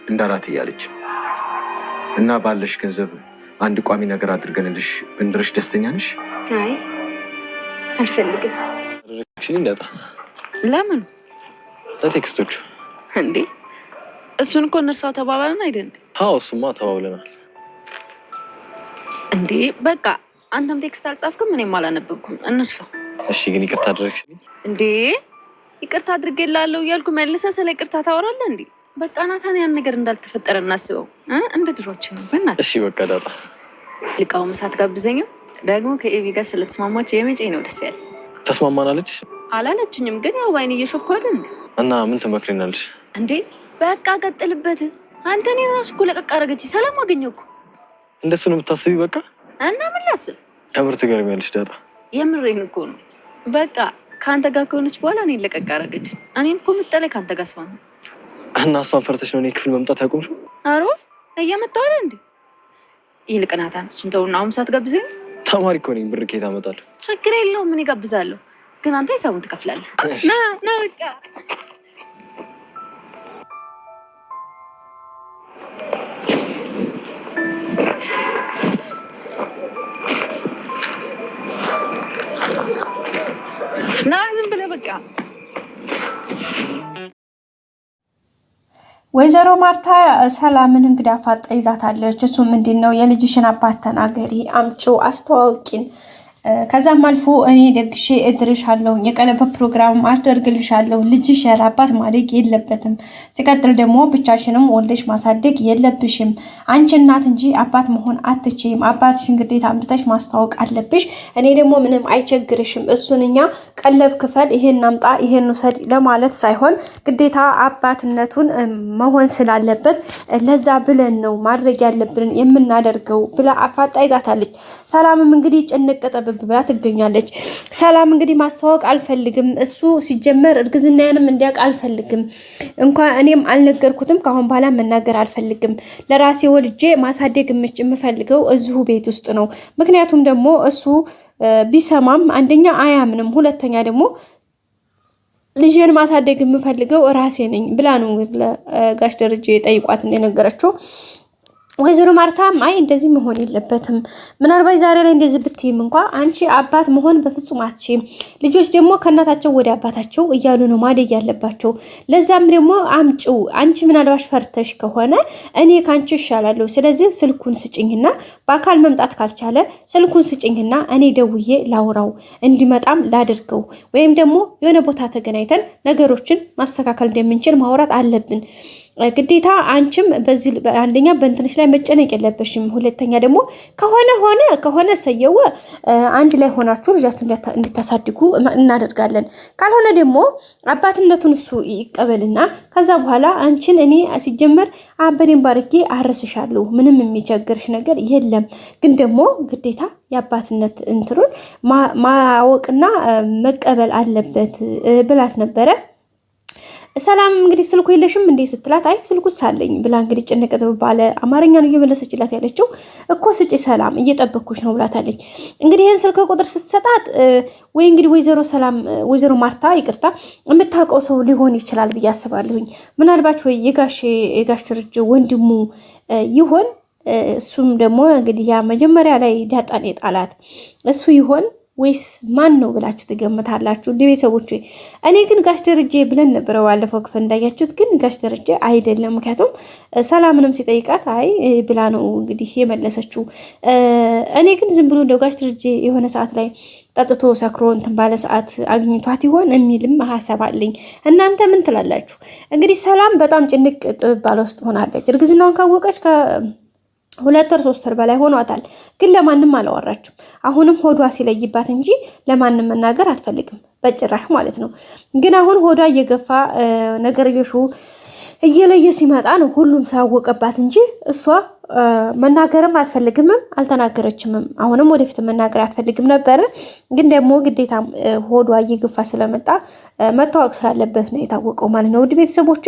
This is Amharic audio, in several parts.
እንዳራት እያለች እና ባለሽ ገንዘብ አንድ ቋሚ ነገር አድርገንልሽ ብንድርሽ ደስተኛ ነሽ? አይ አልፈልግም። እንዳጣ ለምን? ለቴክስቶቹ እንዴ እሱን እኮ እንርሳው ተባባልን አይደል? አዎ እሱማ ተባብለናል። እንዴ በቃ አንተም ቴክስት አልጻፍክም እኔም አላነበብኩም፣ እንርሳው። እሺ ግን ይቅርታ አድርግልኝ። እንዴ ይቅርታ አድርጌልሃለሁ እያልኩ መልሰህ ስለ ይቅርታ ታወራለህ እንዴ? በቃ ናታን ያን ነገር እንዳልተፈጠረ እናስበው እንደ ድሮችን ነው። በእናትህ እሺ በቃ ዳጣ ልቃው ምሳት ጋብዘኝም ደግሞ ከኤቢ ጋር ስለተስማማች የመጨ ነው ደስ ያለ። ተስማማናለች አላለችኝም ግን ያው ባይኔ እየሾፍኩ አይደል እንዴ? እና ምን ትመክሪናለሽ? እንዴ በቃ ቀጥልበት። አንተ እኔን ራሱ እኮ ለቀቅ አደረገች። ሰላም አገኘሁ እኮ። እንደሱ ነው የምታስቢ? በቃ እና ምን ላስብ? ከምር ትገርሚያለሽ ዳጣ። የምሬን እኮ ነው። በቃ ከአንተ ጋር ከሆነች በኋላ እኔን ለቀቅ አደረገች። እኔን እኮ የምጠላኝ ከአንተ ጋር ስማ ነው። እና እሷን ፈርተሽ ነው እኔ ክፍል መምጣት ያቆምሽው? አሮፍ እየመጣሁ አይደል እንዴ? ይልቅ ናታን እሱን ተውና አሁን ሰዓት ጋብዘኝ። ተማሪ እኮ ነኝ፣ ብር ከየት አመጣለሁ? ችግር የለውም እኔ ጋብዛለሁ፣ ግን አንተ ሂሳቡን ትከፍላለህ። ና በቃ ና ዝም ብለህ በቃ። ወይዘሮ ማርታ ሰላምን እንግዲህ አፋጣ ይዛታለች። እሱ ምንድን ነው የልጅሽን አባት ተናገሪ፣ አምጪው፣ አስተዋውቂን፣ ከዛም አልፎ እኔ ደግሼ እድርሻለሁ፣ የቀለበት ፕሮግራም አስደርግልሻለሁ። ልጅሽ ያለ አባት ማደግ የለበትም። ሲቀጥል ደግሞ ብቻሽንም ወልደሽ ማሳደግ የለብሽም። አንቺ እናት እንጂ አባት መሆን አትችይም። አባትሽን ግዴታ አምጥተሽ ማስተዋወቅ አለብሽ። እኔ ደግሞ ምንም አይቸግርሽም። እሱን እኛ ቀለብ ክፈል፣ ይሄን አምጣ፣ ይሄን ውሰድ ለማለት ሳይሆን ግዴታ አባትነቱን መሆን ስላለበት ለዛ ብለን ነው ማድረግ ያለብንን የምናደርገው ብላ አፋጣ ይዛታለች። ሰላምም እንግዲህ ጭንቅ ጠበብ ብላ ትገኛለች። ሰላም እንግዲህ ማስተዋወቅ አልፈልግም፣ እሱ ሲጀመር እርግዝናዬንም እንዲያውቅ አልፈልግም፣ እንኳን እኔም አልነገርኩትም፣ ካሁን በኋላ መናገር አልፈልግም። ለራሴ ወልጄ ማሳደግ የምፈልገው እዚሁ ቤት ውስጥ ነው። ምክንያቱም ደግሞ እሱ ቢሰማም አንደኛ አያምንም፣ ሁለተኛ ደግሞ ልጄን ማሳደግ የምፈልገው ራሴ ነኝ ብላ ነው ጋሽ ደረጀ ጠይቋት እንደነገረችው። ወይዘሮ ማርታም አይ እንደዚህ መሆን የለበትም፣ ምናልባት ዛሬ ላይ እንደዚህ ብትይም እንኳ አንቺ አባት መሆን በፍጹም አትችይም። ልጆች ደግሞ ከእናታቸው ወደ አባታቸው እያሉ ነው ማደግ ያለባቸው። ለዛም ደግሞ አምጪው፣ አንቺ ምናልባት ፈርተሽ ከሆነ እኔ ካንቺ እሻላለሁ። ስለዚህ ስልኩን ስጭኝና በአካል መምጣት ካልቻለ ስልኩን ስጭኝና እኔ ደውዬ ላውራው፣ እንዲመጣም ላድርገው፣ ወይም ደግሞ የሆነ ቦታ ተገናኝተን ነገሮችን ማስተካከል እንደምንችል ማውራት አለብን። ግዴታ አንቺም በዚህ አንደኛ በእንትንሽ ላይ መጨነቅ የለበሽም። ሁለተኛ ደግሞ ከሆነ ሰየው አንድ ላይ ሆናችሁ ልጃችሁን እንድታሳድጉ እናደርጋለን። ካልሆነ ደግሞ አባትነቱን እሱ ይቀበልና ከዛ በኋላ አንቺን እኔ ሲጀመር አበዴን ባርጌ አረስሻለሁ፣ ምንም የሚቸግርሽ ነገር የለም። ግን ደግሞ ግዴታ የአባትነት እንትሩን ማወቅና መቀበል አለበት ብላት ነበረ። ሰላም እንግዲህ ስልኩ የለሽም እንዴ ስትላት አይ ስልኩስ አለኝ ብላ እንግዲህ ጭንቀት ባለ አማርኛ ነው እየመለሰችላት ያለችው። እኮ ስጪ ሰላም እየጠበኩሽ ነው ብላታለች። እንግዲህ ይህን ስልክ ቁጥር ስትሰጣት ወይ እንግዲህ ወይዘሮ ማርታ ይቅርታ የምታውቀው ሰው ሊሆን ይችላል ብዬ አስባለሁኝ። ምናልባት ወይ የጋሽ ደረጀ ወንድሙ ይሆን፣ እሱም ደግሞ እንግዲህ ያ መጀመሪያ ላይ ዳጣን የጣላት እሱ ይሆን ወይስ ማን ነው ብላችሁ ትገምታላችሁ? እንደ ቤተሰቦች እኔ ግን ጋሽ ደረጀ ብለን ነበረ ባለፈው ክፍል እንዳያችሁት፣ ግን ጋሽ ደረጀ አይደለም። ምክንያቱም ሰላምንም ሲጠይቃት አይ ብላ ነው እንግዲህ የመለሰችው። እኔ ግን ዝም ብሎ እንደው ጋሽ ደረጀ የሆነ ሰዓት ላይ ጠጥቶ ሰክሮ እንትን ባለ ሰዓት አግኝቷት ይሆን የሚልም ሀሳብ አለኝ። እናንተ ምን ትላላችሁ? እንግዲህ ሰላም በጣም ጭንቅ ጥብ ባለ ውስጥ ሆናለች። እርግዝናውን ካወቀች 2 ወር 3 ወር በላይ ሆኗታል። ግን ለማንም አላወራችም። አሁንም ሆዷ ሲለይባት እንጂ ለማንም መናገር አትፈልግም በጭራሽ ማለት ነው። ግን አሁን ሆዷ እየገፋ ነገርዮሹ እየለየ ሲመጣ ነው ሁሉም ሳያወቀባት እንጂ እሷ መናገርም አትፈልግምም አልተናገረችምም። አሁንም ወደፊት መናገር አትፈልግም ነበረ። ግን ደግሞ ግዴታ ሆዷ እየገፋ ስለመጣ መታወቅ ስላለበት ነው የታወቀው ማለት ነው። ውድ ቤተሰቦች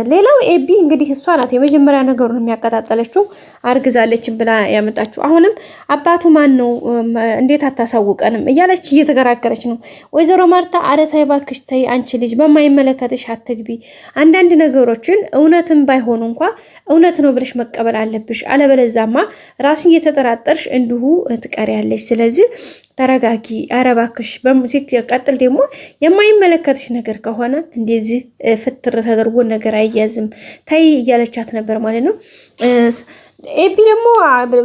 ሌላው ኤቢ እንግዲህ እሷ ናት የመጀመሪያ ነገሩን የሚያቀጣጠለችው አርግዛለች ብላ ያመጣችው። አሁንም አባቱ ማን ነው እንዴት አታሳውቀንም እያለች እየተከራከረች ነው። ወይዘሮ ማርታ ኧረ ተይ እባክሽ ተይ፣ አንቺ ልጅ በማይመለከትሽ አትግቢ። አንዳንድ ነገሮችን እውነትም ባይሆኑ እንኳ እውነት ነው ብለሽ መቀበል አለብሽ። አለበለዛማ ራስን እየተጠራጠርሽ እንዲሁ ትቀሪያለሽ። ስለዚህ ተረጋጊ፣ ኧረ እባክሽ። ሲቀጥል ደግሞ የማይመለከትሽ ነገር ከሆነ እንደዚህ ፍትር ተደርጎ ነገር አይያዝም ታይ እያለቻት ነበር ማለት ነው። ኤቢ ደግሞ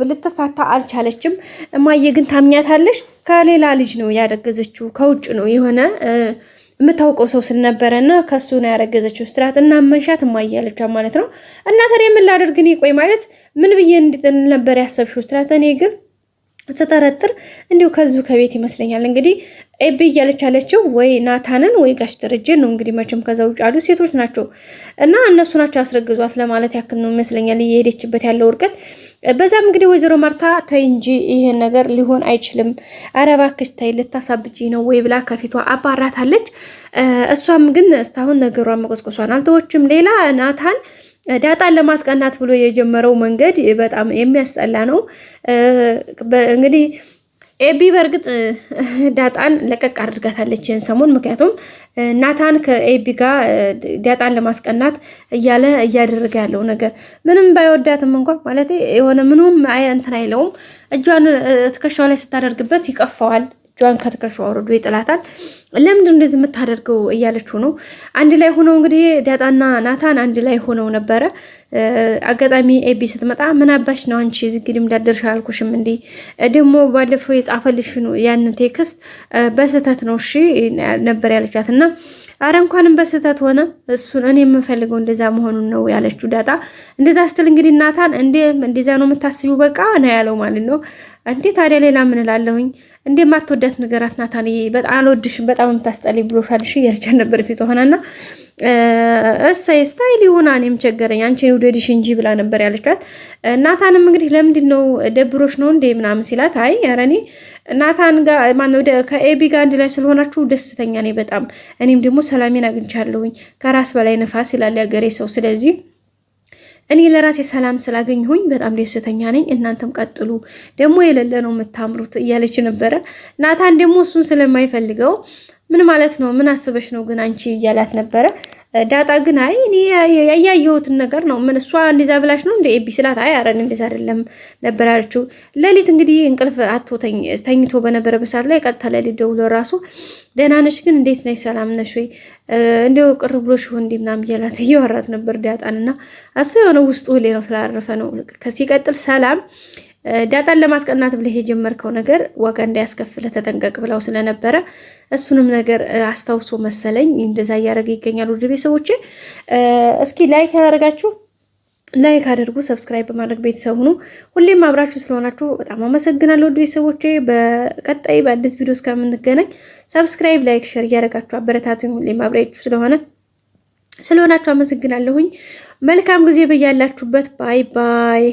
ልትፋታ አልቻለችም። እማዬ ግን ታምኛታለሽ? ከሌላ ልጅ ነው ያረገዘችው፣ ከውጭ ነው የሆነ የምታውቀው ሰው ስለነበረና ከሱ ነው ያረገዘችው ስትላት እና መንሻት እማዬ አለቻት ማለት ነው። እና ታዲያ ምን ላደርግ እኔ? ቆይ ማለት ምን ብዬ እንድጥል ነበር ያሰብሽው ስትላት እኔ ግን ስተረጥር እንዲሁ ከዚሁ ከቤት ይመስለኛል እንግዲህ ኤቢ እያለች ያለችው ወይ ናታንን ወይ ጋሽ ደረጀን ነው እንግዲህ መቼም ከዛ ውጭ ያሉ ሴቶች ናቸው እና እነሱ ናቸው ያስረግዟት ለማለት ያክል ነው ይመስለኛል እየሄደችበት ያለው እርቀት። በዛም እንግዲህ ወይዘሮ ማርታ ተይ እንጂ ይሄን ነገር ሊሆን አይችልም፣ ኧረ እባክሽ ተይ ልታሳብጪ ነው ወይ ብላ ከፊቷ አባራታለች። እሷም ግን እስካሁን ነገሯን መቆስቆሷን አልተወችም። ሌላ ናታን ዳጣን ለማስቀናት ብሎ የጀመረው መንገድ በጣም የሚያስጠላ ነው። እንግዲህ ኤቢ በእርግጥ ዳጣን ለቀቅ አድርጋታለች ይህን ሰሞን። ምክንያቱም ናታን ከኤቢ ጋር ዳጣን ለማስቀናት እያለ እያደረገ ያለው ነገር ምንም ባይወዳትም እንኳን ማለት የሆነ ምንም እንትን አይለውም። እጇን ትከሻው ላይ ስታደርግበት ይቀፋዋል። ጇን ከትከሻው አውርዶ ይጥላታል። ለምንድን እንደዚህ የምታደርገው እያለችው ነው። አንድ ላይ ሆነው እንግዲህ ዳጣና ናታን አንድ ላይ ሆነው ነበረ። አጋጣሚ ኤቢ ስትመጣ ምን አባሽ ነው አንቺ ዝግድም እንዳደርሽ አልኩሽም እንዴ? ደግሞ ባለፈው የጻፈልሽ ነው ያንን ቴክስት በስህተት ነው እሺ ነበር ያለቻት እና አረ እንኳንም በስህተት ሆነ እሱን እኔ የምፈልገው እንደዛ መሆኑን ነው ያለችው ዳጣ። እንደዛ ስትል እንግዲህ ናታን እንደዛ ነው የምታስቢው በቃ ነው ያለው ማለት ነው። እንዴ ታዲያ ሌላ ምን እላለሁኝ? እንዴ ማትወዳት ነገራት ናታን በጣም አልወድሽም በጣም የምታስጠልኝ ብሎሻልሽ እያለቻት ነበር ፊት ሆናና እሰይ ስታይል ይሁን እኔም ቸገረኝ አንቺን ውደድሽ እንጂ ብላ ነበር ያለቻት። ናታንም እንግዲህ ለምንድን ነው ደብሮሽ ነው እንዴ ምናምን ሲላት አይ ኧረ እኔ ናታን ጋር ማነው ከኤቢ ጋር አንድ ላይ ስለሆናችሁ ደስተኛ ነኝ በጣም እኔም ደግሞ ሰላሜን አግኝቻለሁኝ ከራስ በላይ ነፋስ ይላል ያገሬ ሰው። ስለዚህ እኔ ለራሴ ሰላም ስላገኘሁኝ በጣም ደስተኛ ነኝ፣ እናንተም ቀጥሉ፣ ደግሞ የሌለ ነው የምታምሩት እያለች ነበረ። ናታን ደግሞ እሱን ስለማይፈልገው ምን ማለት ነው ምን አስበሽ ነው ግን አንቺ እያላት ነበረ። ዳጣ ግን አይ እኔ ያያየሁትን ነገር ነው ምን እሷ እንደዛ ብላሽ ነው እንደ ኤቢ ስላት አይ አረን እንደዛ አይደለም ነበር ያለችው። ሌሊት እንግዲህ እንቅልፍ አጥቶ ተኝቶ በነበረበት ሰዓት ላይ ቀጥታ ሌሊት ደውሎ ራሱ ደህና ነሽ ግን እንዴት ነሽ ሰላም ነሽ ወይ እንደው ቅር ብሎሽ ሆን እንዴ ምናምን እያላት እያወራት ነበር ዳጣንና እሱ የሆነ ውስጡ ሁሌ ነው ስላረፈ ነው። ሲቀጥል ሰላም ዳጣን ለማስቀናት ብለህ የጀመርከው ነገር ዋጋ እንዳያስከፍልህ ተጠንቀቅ ብለው ስለነበረ እሱንም ነገር አስታውሶ መሰለኝ እንደዛ እያደረገ ይገኛል። ውድ ቤተሰቦቼ እስኪ ላይክ ያደርጋችሁ ላይክ አድርጉ፣ ሰብስክራይብ በማድረግ ቤተሰብ ሁኑ። ሁሌም አብራችሁ ስለሆናችሁ በጣም አመሰግናለሁ ውድ ቤተሰቦቼ። በቀጣይ በአዲስ ቪዲዮ እስከምንገናኝ ሰብስክራይብ፣ ላይክ፣ ሼር እያደረጋችሁ አበረታቱኝ። ሁሌም አብራችሁ ስለሆናችሁ አመሰግናለሁኝ። መልካም ጊዜ በያላችሁበት። ባይ ባይ።